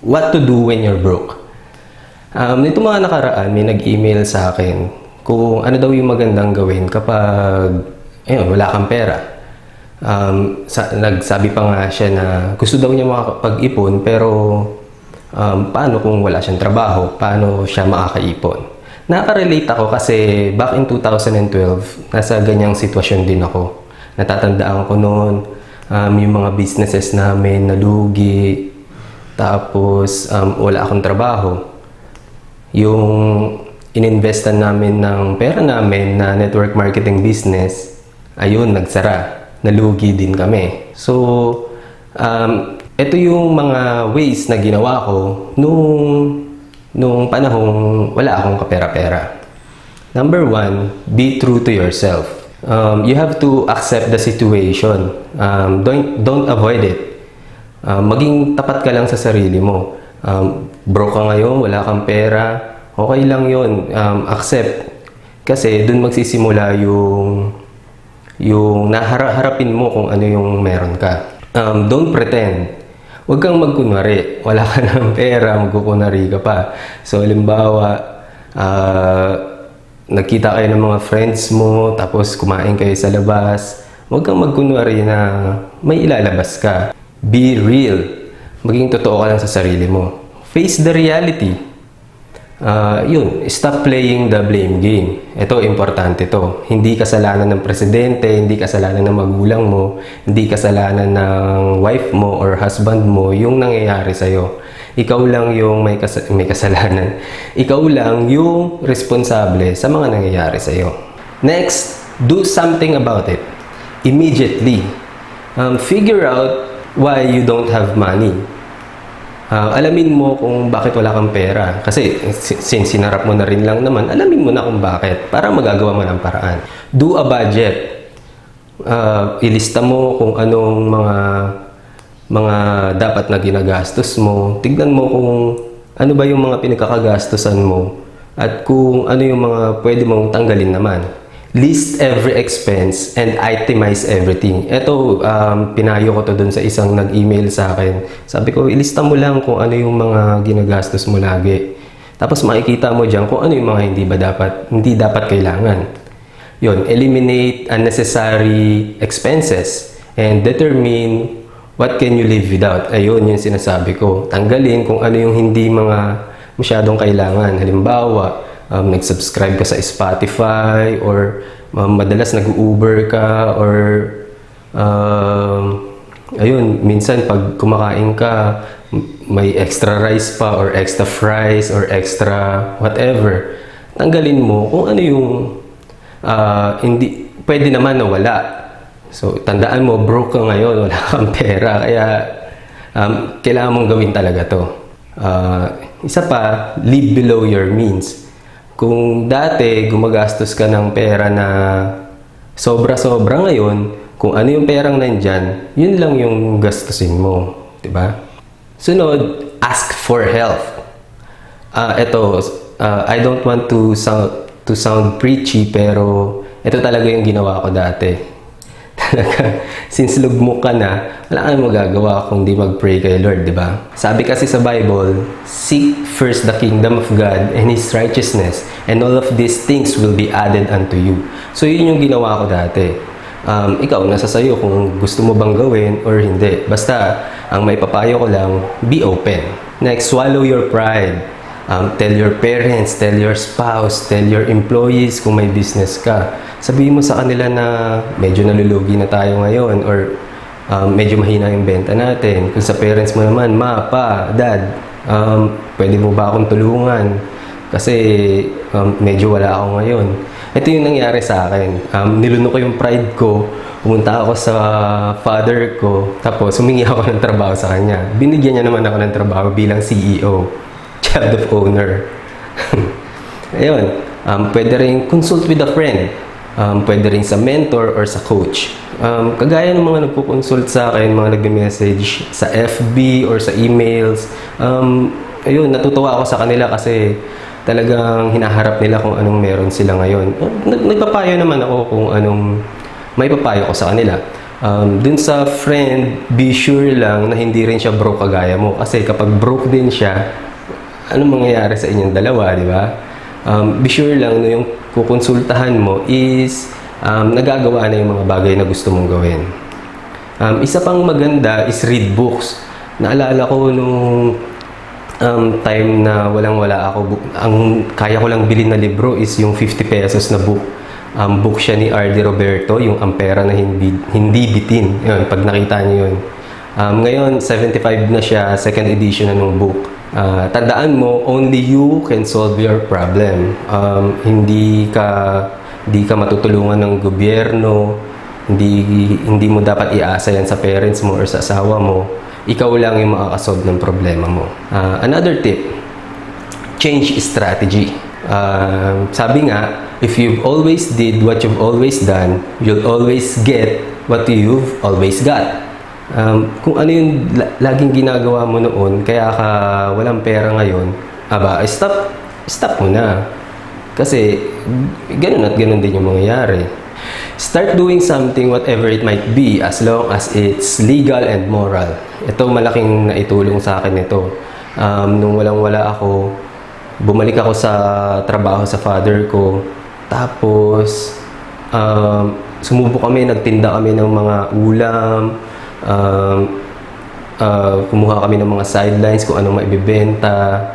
what to do when you're broke. Nito mga nakaraan, may nag-email sa akin kung ano daw yung magandang gawin kapag wala kang pera. Nagsabi pa nga siya na gusto daw niya makapag-ipon pero paano kung wala siyang trabaho? Paano siya makakaipon? Nakaka-relate ako kasi back in 2012, nasa ganyang sitwasyon din ako. Natatandaan ko noon, yung mga businesses namin nalugi, tapos wala akong trabaho. Yung ininvestan namin ng pera namin na network marketing business, ayun, nagsara. Nalugi din kami. So, ito yung mga ways na ginawa ko nung panahong wala akong kapera-pera. Number 1, be true to yourself. You have to accept the situation. Don't avoid it. Maging tapat ka lang sa sarili mo. Broke ka ngayon, wala kang pera, okay lang yun. Accept. Kasi dun magsisimula yung naharapin mo kung ano yung meron ka. Don't pretend. Huwag kang magkunwari. Wala ka ng pera, magkukunwari ka pa. So, halimbawa, nagkita kayo ng mga friends mo, tapos kumain kayo sa labas. Huwag kang magkunwari na may ilalabas ka. Be real. Maging totoo ka lang sa sarili mo. Face the reality. Stop playing the blame game. Ito, importante to. Hindi kasalanan ng presidente, hindi kasalanan ng magulang mo, hindi kasalanan ng wife mo or husband mo yung nangyayari sa'yo. Ikaw lang yung may kasalanan. Ikaw lang yung responsable sa mga nangyayari sa'yo. Next, do something about it. Immediately. Figure out why you don't have money. Alamin mo kung bakit wala kang pera. Kasi since sinarap mo na rin lang naman, alamin mo na kung bakit para magagawa mo ng paraan. Do a budget. Ilista mo kung anong mga dapat na ginagastos mo. Tignan mo kung ano ba yung mga pinagkakagastosan mo at kung ano yung mga pwede mong tanggalin naman. List every expense and itemize everything. Ito, pinayo ko to dun sa isang nag-email sa akin. Sabi ko, ilista mo lang kung ano yung mga ginagastos mo lagi. Tapos makikita mo dyan kung ano yung mga hindi dapat kailangan. Yun, eliminate unnecessary expenses and determine what can you live without. Ayun yung sinasabi ko. Tanggalin kung ano yung hindi mga masyadong kailangan. Halimbawa, nag-subscribe ka sa Spotify or madalas nag-Uber ka or minsan pag kumakain ka may extra rice pa or extra fries or extra whatever. Tanggalin mo kung ano yung hindi pwede naman na wala. So tandaan mo, broke ka ngayon, wala kang pera, kaya kailangan mong gawin talaga to. Isa pa, live below your means. Kung dati gumagastos ka ng pera na sobra-sobra ngayon, kung ano yung perang nandyan, yun lang yung gastusin mo, diba? Sunod, ask for help. I don't want to sound preachy, pero ito talaga yung ginawa ko dati. Since lugmok ka na, wala kang magagawa kung di mag-pray kay Lord, di ba? Sabi kasi sa Bible, seek first the kingdom of God and His righteousness, and all of these things will be added unto you. So yun yung ginawa ko dati. Ikaw, nasa sayo kung gusto mo bang gawin or hindi. Basta, ang may papayo ko lang, be open. Next, swallow your pride. Tell your parents, tell your spouse, tell your employees kung may business ka. Sabihin mo sa kanila na medyo nalulugi na tayo ngayon or medyo mahina yung benta natin. Kung sa parents mo naman, ma, pa, dad, pwede mo ba akong tulungan? Kasi medyo wala ako ngayon. Ito yung nangyari sa akin. Nilunok ko yung pride ko. Pumunta ako sa father ko. Tapos humingi ako ng trabaho sa kanya. Binigyan niya naman ako ng trabaho bilang CEO. Child of owner. Ayun. Pwede rin consult with a friend. Pwede rin sa mentor or sa coach. Kagaya ng mga nagpo-consult sa akin, mga nagme-message sa FB or sa emails. Ayun, natutuwa ako sa kanila kasi talagang hinaharap nila kung anong meron sila ngayon. Nagpapayo naman ako kung anong may papayo ko sa kanila. Dun sa friend, be sure lang na hindi rin siya broke kagaya mo. Kasi kapag broke din siya, anong mangyayari sa inyong dalawa, di ba? Be sure lang na yung kukonsultahan mo is nagagawa na yung mga bagay na gusto mong gawin. Isa pang maganda is read books. Naalala ko nung time na walang-wala ako, ang kaya ko lang bilhin na libro is yung 50 pesos na book. Book siya ni R.D. Roberto, yung Ang Pera na Hindi Bitin. Yun, pag nakita niyo yun. Ngayon, 75 na siya, second edition na ng book. Tandaan mo, only you can solve your problem. Hindi ka matutulungan ng gobyerno, hindi mo dapat iasa yan sa parents mo or sa asawa mo. Ikaw lang yung makakasolve ng problema mo. Another tip, change strategy. Sabi nga, if you've always did what you've always done, you'll always get what you've always got. Kung ano yung laging ginagawa mo noon, kaya ka walang pera ngayon, stop mo na. Kasi, ganun at ganun din yung mangyayari. Start doing something, whatever it might be, as long as it's legal and moral. Ito, malaking naitulong sa akin ito. Nung walang-wala ako, bumalik ako sa trabaho sa father ko. Tapos, sumubok kami, nagtinda kami ng mga ulam, kumuha kami ng mga sidelines kung anong maibibenta.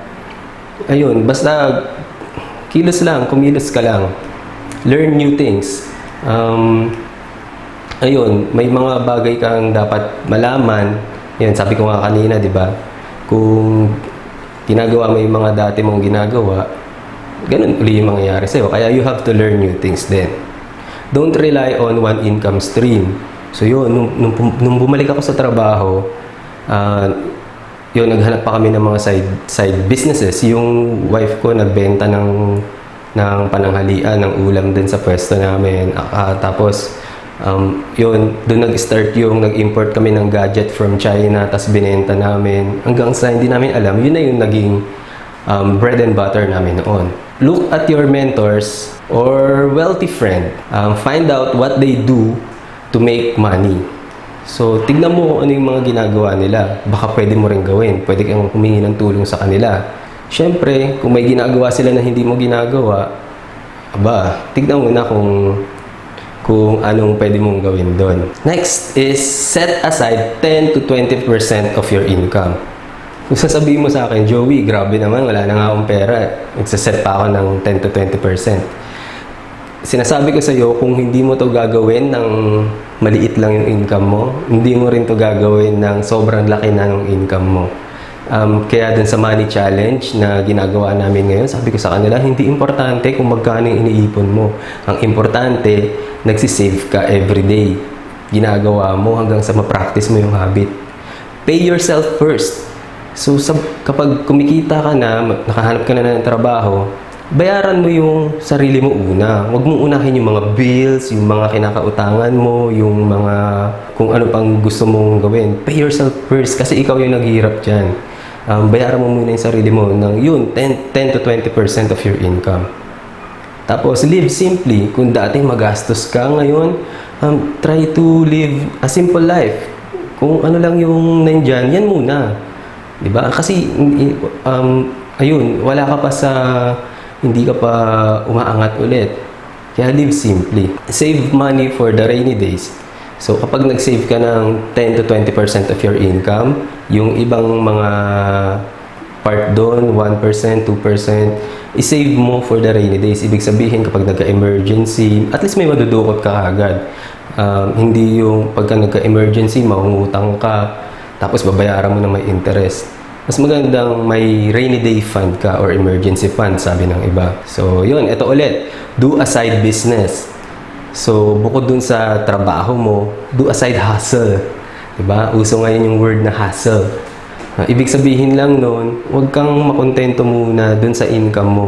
Ayun, basta kumilos ka lang. Learn new things. Ayun, may mga bagay kang dapat malaman. Yan, sabi ko nga kanina, di ba? Kung ginagawa mo yung mga dati mong ginagawa, ganun uli yung mangyayari sa'yo. Kaya you have to learn new things then. Don't rely on one income stream. So yun, nung bumalik ako sa trabaho, yun, naghanap pa kami ng mga side businesses. Yung wife ko nagbenta ng pananghalian, ng ulam din sa pwesto namin. Tapos, yun, doon nag-start yung nag-import kami ng gadget from China, tas binenta namin. Hanggang sa hindi namin alam, yun na yung naging bread and butter namin noon. Look at your mentors or wealthy friend. Find out what they do to make money. So, tignan mo kung ano yung mga ginagawa nila. Baka pwede mo rin gawin. Pwede kang humingi ng tulong sa kanila. Siyempre, kung may ginagawa sila na hindi mo ginagawa, tignan mo na kung anong pwede mong gawin doon. Next is set aside 10 to 20% of your income. Kung sasabihin mo sa akin, Joey, grabe naman, wala na nga akong pera. Nagsaset pa ako ng 10 to 20%. Sinasabi ko sa iyo, kung hindi mo to gagawin ng maliit lang yung income mo, hindi mo rin to gagawin ng sobrang laki na ng income mo. Kaya dun sa money challenge na ginagawa namin ngayon, sabi ko sa kanila, hindi importante kung magkano yung iniipon mo. Ang importante, nagsisave ka everyday. Ginagawa mo hanggang sa ma-practice mo yung habit. Pay yourself first. So, kapag kumikita ka na, nakahanap ka na ng trabaho, bayaran mo yung sarili mo una. Huwag mong unahin yung mga bills, yung mga kinakautangan mo, yung mga kung ano pang gusto mong gawin. Pay yourself first kasi ikaw yung naghihirap dyan. Bayaran mo muna yung sarili mo ng yun, 10 to 20% of your income. Tapos, live simply. Kung dati magastos ka ngayon, try to live a simple life. Kung ano lang yung nandyan, yan muna. Diba? Kasi, ayun, wala ka pa hindi ka pa umaangat ulit. Kaya live simply. Save money for the rainy days. So, kapag nag-save ka ng 10 to 20% of your income, yung ibang mga part doon, 1%, 2%, i-save mo for the rainy days. Ibig sabihin, kapag nagka-emergency, at least may madudukot ka agad. Hindi yung pagka nagka-emergency, mangungutang ka, tapos babayaran mo na may interest. Mas magandang may rainy day fund ka or emergency fund, sabi ng iba. So, yun. Ito ulit. Do a side business. So, bukod dun sa trabaho mo, do a side hustle. Diba? Uso ngayon yung word na hustle. Ibig sabihin lang nun, huwag kang makontento muna dun sa income mo.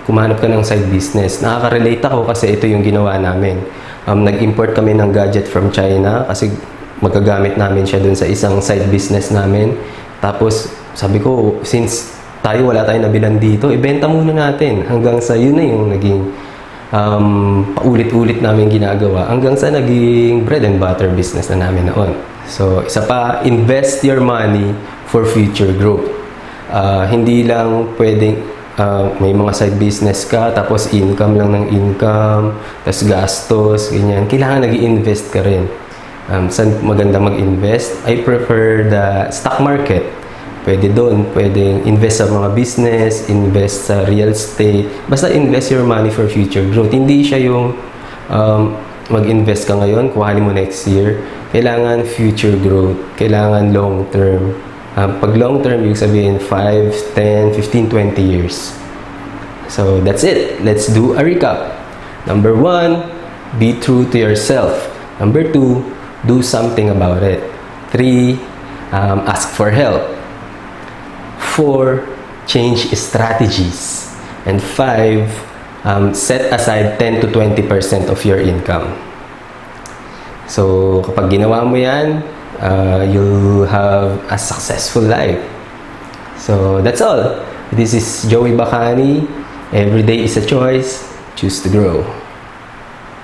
Kumanap ka ng side business. Nakaka-relate ako kasi ito yung ginawa namin. Nag-import kami ng gadget from China kasi magagamit namin siya dun sa isang side business namin. Tapos, sabi ko, since wala tayong nabilan dito, ibenta muna natin. Hanggang sa yun na yung naging paulit-ulit namin ginagawa hanggang sa naging bread and butter business na namin noon. So, isa pa, invest your money for future growth. Hindi lang pwedeng may mga side business ka, tapos income lang ng income, tapos gastos, ganyan. Kailangan nag-i-invest ka rin. Saan maganda mag-invest? I prefer the stock market. Pwede doon, pwedeng invest sa mga business, invest sa real estate. Basta invest your money for future growth. Hindi siya yung mag-invest ka ngayon, kuhanin mo next year. Kailangan future growth. Kailangan long term. Pag long term, yung sabihin 5, 10, 15, 20 years. So, that's it. Let's do a recap. Number 1, be true to yourself. Number 2, do something about it. 3, ask for help. 4, change strategies. And 5, set aside 10 to 20% of your income. So, kapag ginawa mo yan, you'll have a successful life. So, that's all. This is Joey Bacani. Every day is a choice. Choose to grow.